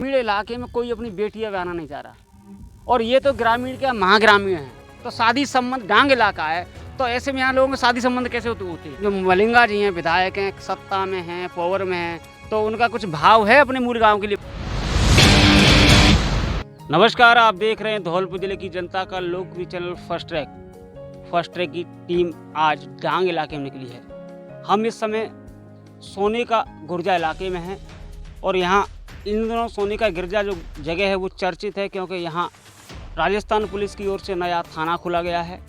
ग्रामीण इलाके में कोई अपनी बेटियां ब्याना नहीं चाह रहा, और ये तो ग्रामीण क्या महाग्रामीण है, तो शादी संबंध डांग इलाका है, तो ऐसे में यहाँ लोगों में शादी संबंध कैसे होते हैं। जो मलिंगा जी हैं, विधायक हैं, सत्ता में हैं, पावर में हैं, तो उनका कुछ भाव है अपने मूल गाँव के लिए। नमस्कार, आप देख रहे हैं धौलपुर जिले की जनता का लोकप्रिय चैनल फर्स्ट ट्रैक की टीम आज डांग इलाके में निकली है। हम इस समय सोने का गुर्जा इलाके में हैं और यहाँ इन दिनों सोने का गिरजा जो जगह है वो चर्चित है, क्योंकि यहाँ राजस्थान पुलिस की ओर से नया थाना खुला गया है।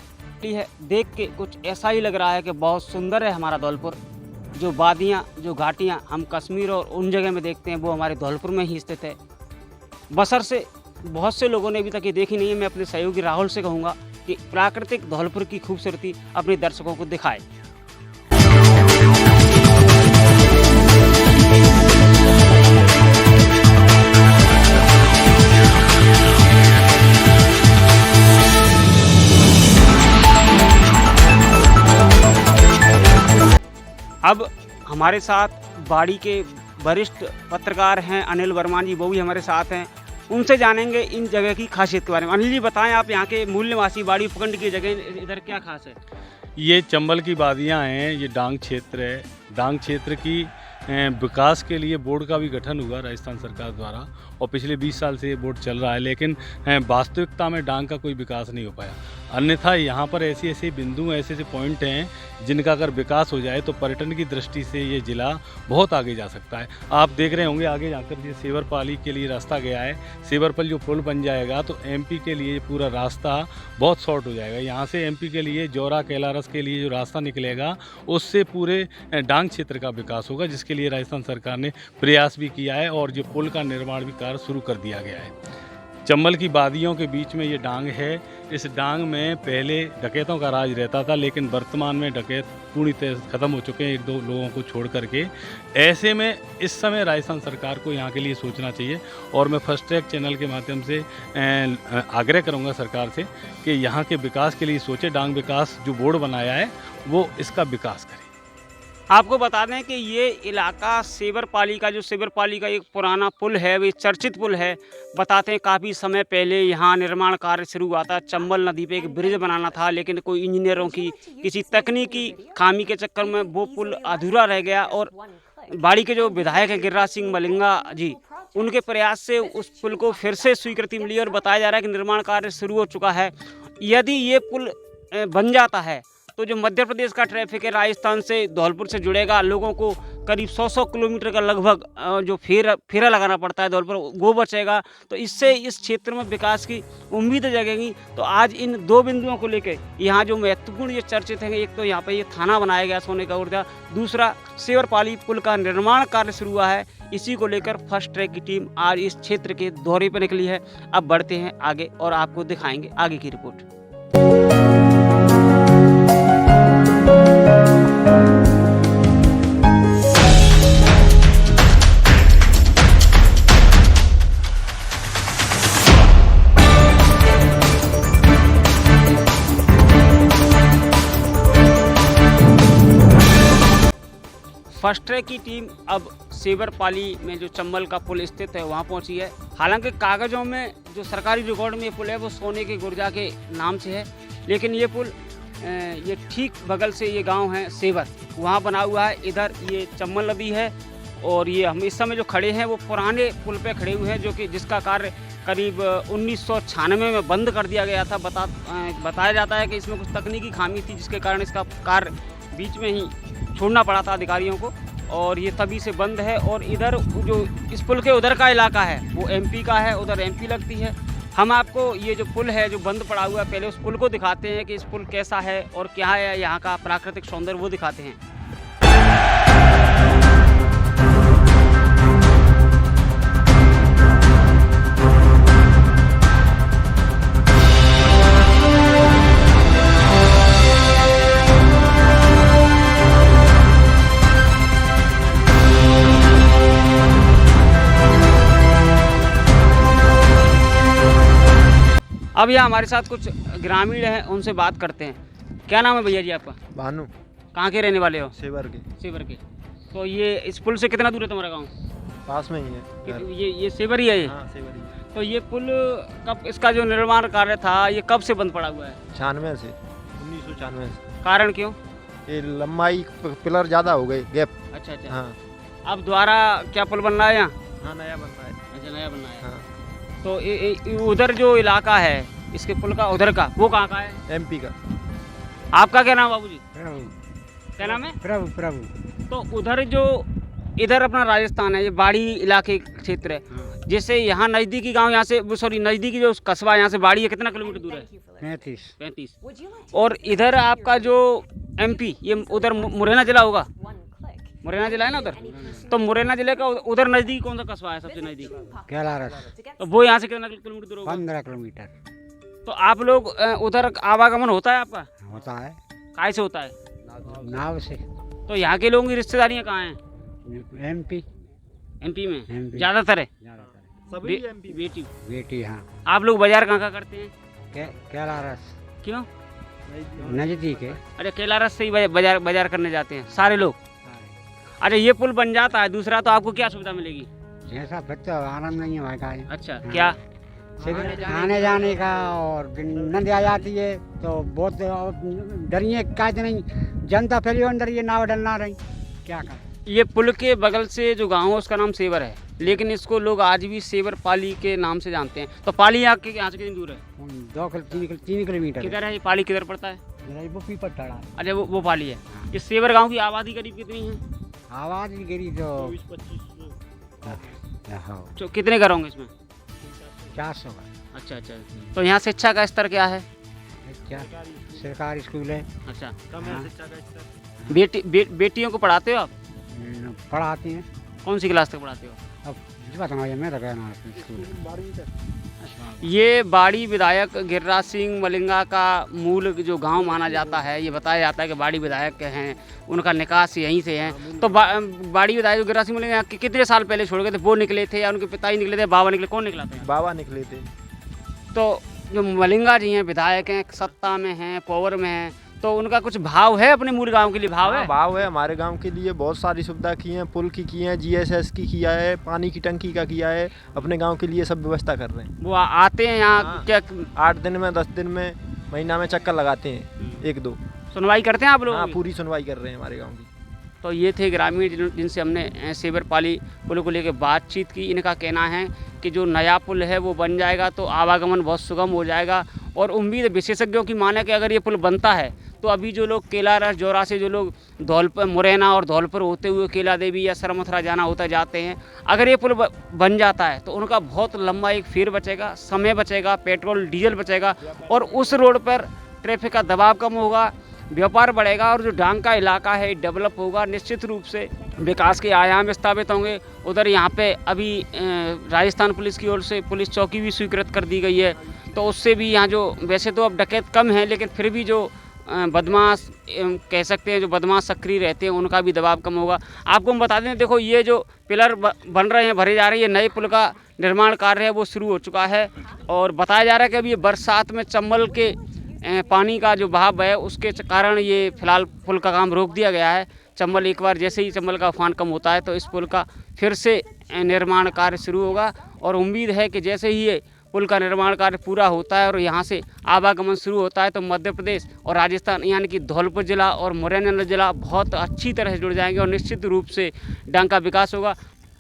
देख के कुछ ऐसा ही लग रहा है कि बहुत सुंदर है हमारा धौलपुर। जो वादियाँ, जो घाटियाँ हम कश्मीर और उन जगह में देखते हैं वो हमारे धौलपुर में ही स्थित है। बसर से बहुत से लोगों ने अभी तक ये देखी नहीं है। मैं अपने सहयोगी राहुल से कहूँगा कि प्राकृतिक धौलपुर की खूबसूरती अपने दर्शकों को दिखाए। अब हमारे साथ बाड़ी के वरिष्ठ पत्रकार हैं अनिल वर्मा जी, वो भी हमारे साथ हैं। उनसे जानेंगे इन जगह की खासियत के बारे में। अनिल जी बताएं, आप यहाँ के मूल निवासी, बाड़ी उपखंड की जगह इधर क्या खास है? ये चंबल की वादियाँ हैं, ये डांग क्षेत्र है। डांग क्षेत्र की विकास के लिए बोर्ड का भी गठन हुआ राजस्थान सरकार द्वारा और पिछले 20 साल से ये बोर्ड चल रहा है, लेकिन वास्तविकता में डांग का कोई विकास नहीं हो पाया। अन्यथा यहाँ पर ऐसे बिंदु, ऐसे पॉइंट हैं जिनका अगर विकास हो जाए तो पर्यटन की दृष्टि से ये ज़िला बहुत आगे जा सकता है। आप देख रहे होंगे आगे जाकर ये सेवरपाली के लिए रास्ता गया है। सेवरपाली जो पुल बन जाएगा तो एमपी के लिए पूरा रास्ता बहुत शॉर्ट हो जाएगा। यहाँ से एमपी के लिए जौरा कैलारस के लिए जो रास्ता निकलेगा उससे पूरे डांग क्षेत्र का विकास होगा, जिसके लिए राजस्थान सरकार ने प्रयास भी किया है और जो पुल का निर्माण भी कार्य शुरू कर दिया गया है। चंबल की वादियों के बीच में ये डांग है। इस डांग में पहले डकैतों का राज रहता था, लेकिन वर्तमान में डकैत पूरी तरह खत्म हो चुके हैं, 1-2 लोगों को छोड़ करके। ऐसे में इस समय राजस्थान सरकार को यहाँ के लिए सोचना चाहिए और मैं फर्स्ट ट्रैक चैनल के माध्यम से आग्रह करूँगा सरकार से कि यहाँ के विकास के लिए सोचे। डांग विकास जो बोर्ड बनाया है वो इसका विकास करे। आपको बता दें कि ये इलाका सेवरपाली का एक पुराना पुल है, वो चर्चित पुल है। बताते हैं काफ़ी समय पहले यहाँ निर्माण कार्य शुरू हुआ था। चंबल नदी पे एक ब्रिज बनाना था, लेकिन कोई इंजीनियरों की किसी तकनीकी खामी के चक्कर में वो पुल अधूरा रह गया और बाड़ी के जो विधायक हैं गिरिराज सिंह मलिंगा जी, उनके प्रयास से उस पुल को फिर से स्वीकृति मिली और बताया जा रहा है कि निर्माण कार्य शुरू हो चुका है। यदि ये पुल बन जाता है तो जो मध्य प्रदेश का ट्रैफिक है राजस्थान से धौलपुर से जुड़ेगा। लोगों को करीब 100 किलोमीटर का लगभग जो फेरा लगाना पड़ता है धौलपुर, वो बचेगा। तो इससे इस क्षेत्र में विकास की उम्मीद जगेगी। तो आज इन 2 बिंदुओं को लेकर यहाँ जो महत्वपूर्ण ये चर्चित हैं, एक तो यहाँ पे ये थाना बनाया गया सोने का गुर्जा, दूसरा सेवरपाली पुल का निर्माण कार्य शुरू हुआ है। इसी को लेकर फर्स्ट ट्रैक की टीम आज इस क्षेत्र के दौरे पर निकली है। अब बढ़ते हैं आगे और आपको दिखाएंगे आगे की रिपोर्ट। फर्स्ट ट्रैक की टीम अब सेवरपाली में जो चंबल का पुल स्थित है वहाँ पहुँची है। हालांकि कागज़ों में जो सरकारी रिकॉर्ड में ये पुल है वो सोने के गुर्जा के नाम से है, लेकिन ये पुल ये ठीक बगल से ये गांव है सेवर, वहाँ बना हुआ है। इधर ये चंबल नदी है और ये हम इस समय जो खड़े हैं वो पुराने पुल पे खड़े हुए हैं, जो कि जिसका कार्य करीब 1996 में बंद कर दिया गया था। बताया जाता है कि इसमें कुछ तकनीकी खामी थी, जिसके कारण इसका कार्य बीच में ही छोड़ना पड़ा था अधिकारियों को, और ये तभी से बंद है। और इधर जो इस पुल के उधर का इलाका है वो एमपी का है, उधर एमपी लगती है। हम आपको ये जो पुल है जो बंद पड़ा हुआ है, पहले उस पुल को दिखाते हैं कि इस पुल कैसा है और क्या है यहाँ का प्राकृतिक सौंदर्य, वो दिखाते हैं। अब यहाँ हमारे साथ कुछ ग्रामीण हैं, उनसे बात करते हैं। क्या नाम है भैया जी आपका? भानु। कहाँ के रहने वाले हो? सेवर के। सेवर के। तो ये इस पुल से कितना दूर है तुम्हारा गाँव? पास में ही है घर। ये सेवर ही है ये? हाँ सेवरी है। तो ये पुल कब, इसका जो निर्माण कार्य था ये कब से बंद पड़ा हुआ है? 96 से 1996 से। कारण क्यों? ये लंबाई पिलर ज़्यादा हो गए, गैप। अच्छा अच्छा। हाँ अब दोबारा क्या पुल बन रहा है यहाँ? हाँ नया बन रहा है। अच्छा, नया बनना है। हाँ तो उधर जो इलाका है इसके पुल का, उधर का, वो कहाँ का है? MP का। आपका क्या नाम है बाबूजी? प्रभु क्या नाम है? प्रभु प्रभु। तो उधर जो, इधर अपना राजस्थान है, ये बाड़ी इलाके क्षेत्र है, जैसे यहाँ नज़दीकी गांव, यहाँ से सॉरी नज़दीकी जो कस्बा यहाँ से बाड़ी है, कितना किलोमीटर दूर है? 35। 35। और इधर आपका जो MP, ये उधर मुरैना जिला होगा, मुरैना जिला है ना उधर? तो मुरैना जिले का उधर नज़दीकी कौन सा कस्बा है सबसे नज़दीक? कैलारस तो वो यहाँ से कितना किलोमीटर दूर होगा? 15 किलोमीटर तो आप लोग उधर आवागमन होता है आपका? होता है, काय से होता है? नाव से। तो यहाँ के लोगों की रिश्तेदारियाँ कहाँ हैं? MP MP में MP। ज़्यादातर है? सभी MP। बेटी। बेटी। हाँ आप लोग बाजार कहाँ करते हैं? कैलारस क्यों? नजदीक है। अरे केलारस से ही बाजार करने जाते हैं सारे लोग। अच्छा, ये पुल बन जाता है दूसरा, तो आपको क्या सुविधा मिलेगी? जैसा बच्चा आराम नहीं है का। अच्छा, क्या? आने जाने का, और नदी आ जाती है तो बहुत डरिए का नहीं, जनता फैली अंदर ये नाव डलना रही, क्या कर। ये पुल के बगल से जो गांव है उसका नाम सेवर है, लेकिन इसको लोग आज भी सेवर पाली के नाम से जानते हैं। तो पाली यहाँ से कितनी दूर है? 3 किलोमीटर। किधर है ये पाली, किधर पड़ता है? वो पीपल टड़ा। अच्छा, वो पाली है। इस सेवर गांव की आबादी करीब कितनी है? आवाज भी गिरी तो 25। कितने घर होंगे इसमें? 400 का। अच्छा अच्छा। तो यहाँ शिक्षा का स्तर क्या है? क्या सरकारी स्कूल है। अच्छा, कम है शिक्षा का स्तर। बेटियों को पढ़ाते हो आप? पढ़ाते हैं। कौन सी क्लास तक पढ़ाते हो? अब बताऊँ मैं तो कहना स्कूल। ये बाड़ी विधायक गिरिराज सिंह मलिंगा का मूल जो गांव माना जाता है। ये बताया जाता है कि बाड़ी विधायक हैं, उनका निकास यहीं से है। तो बाड़ी विधायक गिरिराज सिंह मलिंगा कितने साल पहले छोड़ गए थे? वो निकले थे या उनके पिता ही निकले थे, बाबा निकले, कौन निकला था? बाबा निकले थे। तो जो मलिंगा जी हैं विधायक हैं, सत्ता में हैं, पावर में हैं, तो उनका कुछ भाव है अपने मूल गांव के लिए? भाव है? भाव है। हमारे गांव के लिए बहुत सारी सुविधा की हैं, पुल की है, GSS की किया है, पानी की टंकी का किया है, अपने गांव के लिए सब व्यवस्था कर रहे हैं। वो आते हैं यहाँ? हाँ। क्या 8 दिन में, 10 दिन में, महीना में चक्कर लगाते हैं, 1-2। सुनवाई करते हैं आप लोग? हाँ पूरी सुनवाई कर रहे हैं हमारे गाँव की। तो ये थे ग्रामीण जिनसे हमने सेवर पाली पुल को लेकर बातचीत की। इनका कहना है कि जो नया पुल है वो बन जाएगा तो आवागमन बहुत सुगम हो जाएगा, और उम्मीद विशेषज्ञों की माने कि अगर ये पुल बनता है तो अभी जो लोग केलारस जोरा से जो लोग धौलपुर, मुरैना और धौलपुर होते हुए केला देवी या सरमथुरा जाना होता जाते हैं, अगर ये पुल बन जाता है तो उनका बहुत लंबा एक फेर बचेगा, समय बचेगा, पेट्रोल डीजल बचेगा, और उस रोड पर ट्रैफिक का दबाव कम होगा, व्यापार बढ़ेगा, और जो डांग का इलाका है डेवलप होगा। निश्चित रूप से विकास के आयाम स्थापित होंगे। उधर यहाँ पे अभी राजस्थान पुलिस की ओर से पुलिस चौकी भी स्वीकृत कर दी गई है, तो उससे भी यहाँ जो, वैसे तो अब डकैत कम है, लेकिन फिर भी जो बदमाश कह सकते हैं, जो बदमाश सक्रिय रहते हैं, उनका भी दबाव कम होगा। आपको हम बता दें, देखो ये जो पिलर बन रहे हैं, भरे जा रहे हैं, ये नए पुल का निर्माण कार्य है वो शुरू हो चुका है, और बताया जा रहा है कि अभी ये बरसात में चंबल के पानी का जो बहाव है उसके कारण ये फिलहाल पुल का काम रोक दिया गया है। चंबल एक बार जैसे ही चंबल का उफान कम होता है तो इस पुल का फिर से निर्माण कार्य शुरू होगा, और उम्मीद है कि जैसे ही ये पुल का निर्माण कार्य पूरा होता है और यहाँ से आवागमन शुरू होता है तो मध्य प्रदेश और राजस्थान यानी कि धौलपुर जिला और मुरैना जिला बहुत अच्छी तरह से जुड़ जाएंगे, और निश्चित रूप से डांग का विकास होगा।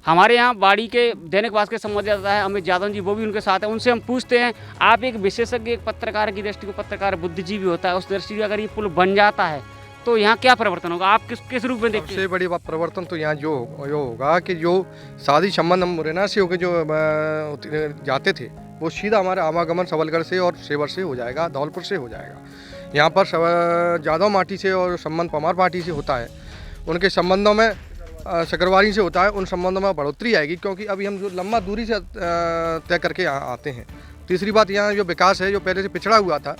हमारे यहाँ बाड़ी के दैनिक भास्कर संवाददाता है अमित यादव जी, वो भी उनके साथ हैं। उनसे हम पूछते हैं, आप एक विशेषज्ञ, एक पत्रकार की दृष्टि को, पत्रकार बुद्धिजीवी होता है, उस दृष्टि से अगर ये पुल बन जाता है तो यहाँ क्या परिवर्तन होगा? आप किस रूप में देखते हैं? सबसे बड़ी परिवर्तन तो यहाँ जो होगा कि जो शादी संबंध हम मुरैना से होकर जो जाते थे वो सीधा हमारे आवागमन सबलगढ़ से और सेवर से हो जाएगा, धौलपुर से हो जाएगा। यहाँ पर जादव माटी से और संबंध पमार पार्टी से होता है, उनके संबंधों में सकरवारी से होता है, उन संबंधों में बढ़ोतरी आएगी, क्योंकि अभी हम जो लंबा दूरी से तय करके यहाँ आते हैं। तीसरी बात, यहाँ जो विकास है जो पहले से पिछड़ा हुआ था,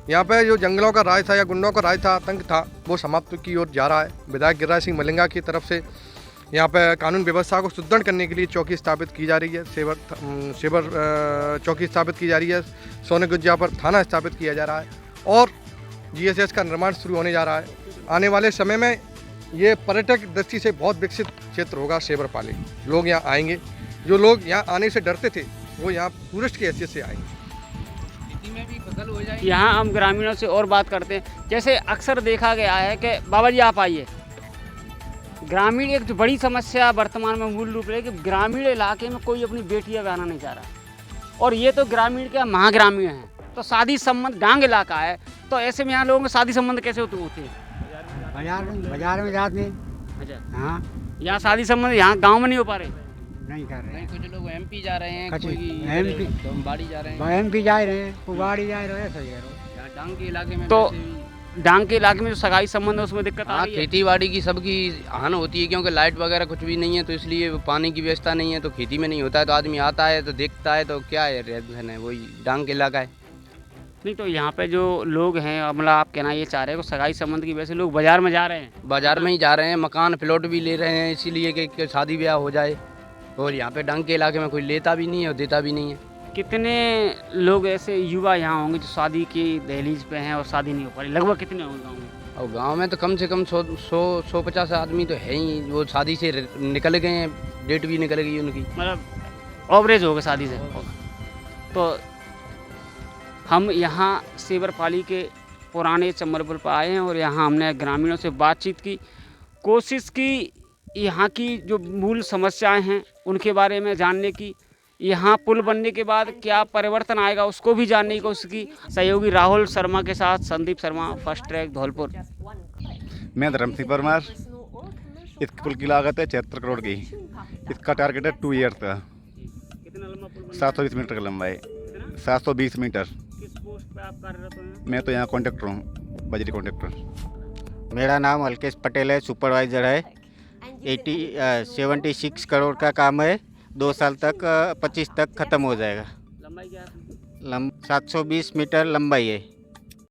यहाँ पे जो जंगलों का राज था या गुंडों का राज था, आतंक था, वो समाप्त की ओर जा रहा है। विधायक गिरिराज सिंह मलिंगा की तरफ से यहाँ पे कानून व्यवस्था को सुदृढ़ करने के लिए चौकी स्थापित की जा रही है, सेवर चौकी स्थापित की जा रही है, सोने गुज्जा पर थाना स्थापित किया जा रहा है, और GSS का निर्माण शुरू होने जा रहा है। आने वाले समय में ये पर्यटक दृष्टि से बहुत विकसित क्षेत्र होगा सेवरपाली। लोग यहाँ आएंगे, जो लोग यहाँ आने से डरते थे वो यहाँ टूरिस्ट की हैसियत से आएंगे। यहाँ हम ग्रामीणों से और बात करते हैं। जैसे अक्सर देखा गया है कि बाबा जी आप आइए, ग्रामीण एक जो बड़ी समस्या वर्तमान में मूल रूप है कि ग्रामीण इलाके में कोई अपनी बेटियां ब्याहना नहीं चाह रहा, और ये तो ग्रामीण क्या महाग्रामीण है, तो शादी संबंध डांग इलाका है, तो ऐसे में यहाँ लोगों के शादी संबंध कैसे होते हैं? बाजार में जाते हैं। अच्छा, हाँ, यहाँ शादी संबंध यहाँ गाँव में नहीं हो पा रहे? नहीं कर रहे हैं। कुछ लोग एमपी जा रहे हैं, कुछ कोई MP बाड़ी जा रहे हैं, एमपी जा रहे हैं, कुवाड़ी जा रहे हैं, ऐसा ही है। यहाँ डांग के इलाके में तो वैसे भी- डांग के इलाके में जो सगाई संबंध है उसमें दिक्कत आ हाँ, रही है? खेती बाड़ी की सबकी हानि होती है, क्योंकि लाइट वगैरह कुछ भी नहीं है, तो इसलिए पानी की व्यवस्था नहीं है, तो खेती में नहीं होता है, तो आदमी आता है तो देखता है, तो क्या है रहन है, वही डांग के इलाका है। नहीं, तो यहाँ पे जो लोग हैं, मतलब आप कहना ये चाह रहे हैं कि सगाई संबंध की वजह से लोग बाजार में जा रहे हैं? बाजार में ही जा रहे हैं, मकान प्लॉट भी ले रहे हैं इसीलिए कि शादी ब्याह हो जाए, और यहाँ पे डांग के इलाके में कोई लेता भी नहीं है और देता भी नहीं है। कितने लोग ऐसे युवा यहाँ होंगे जो शादी की दहलीज पे हैं और शादी नहीं हो पा रही? लगभग कितने होंगे गाँव में? और गांव में तो कम से कम 150 आदमी तो है ही, वो शादी से निकल गए हैं, डेट भी निकल गई उनकी। मतलब ओवरेज होगा शादी से। तो हम यहाँ सेवरपाली के पुराने चम्बल पुल पर आए हैं और यहाँ हमने ग्रामीणों से बातचीत की, कोशिश की यहाँ की जो मूल समस्याएं हैं उनके बारे में जानने की, यहाँ पुल बनने के बाद क्या परिवर्तन आएगा उसको भी जानने की कोशिश की। सहयोगी राहुल शर्मा के साथ संदीप शर्मा, फर्स्ट ट्रैक, धौलपुर। मैं धर्म सिंह परमार। इस पुल की लागत है 76 करोड़ की। इसका टारगेट है 2 ईयर का। कितना लंबा पुल? 720 मीटर का लंबा है। 720 मीटर। किस पोस्ट पे आप कार्यरत हैं? मैं तो यहाँ कॉन्ट्रैक्टर हूँ, बजरी कॉन्ट्रैक्टर। मेरा नाम अलकेश पटेल है, सुपरवाइज़र है। 76 करोड़ का काम है, 2 साल तक 25 तक ख़त्म हो जाएगा। लंबाई क्या है? 720 मीटर लंबाई है।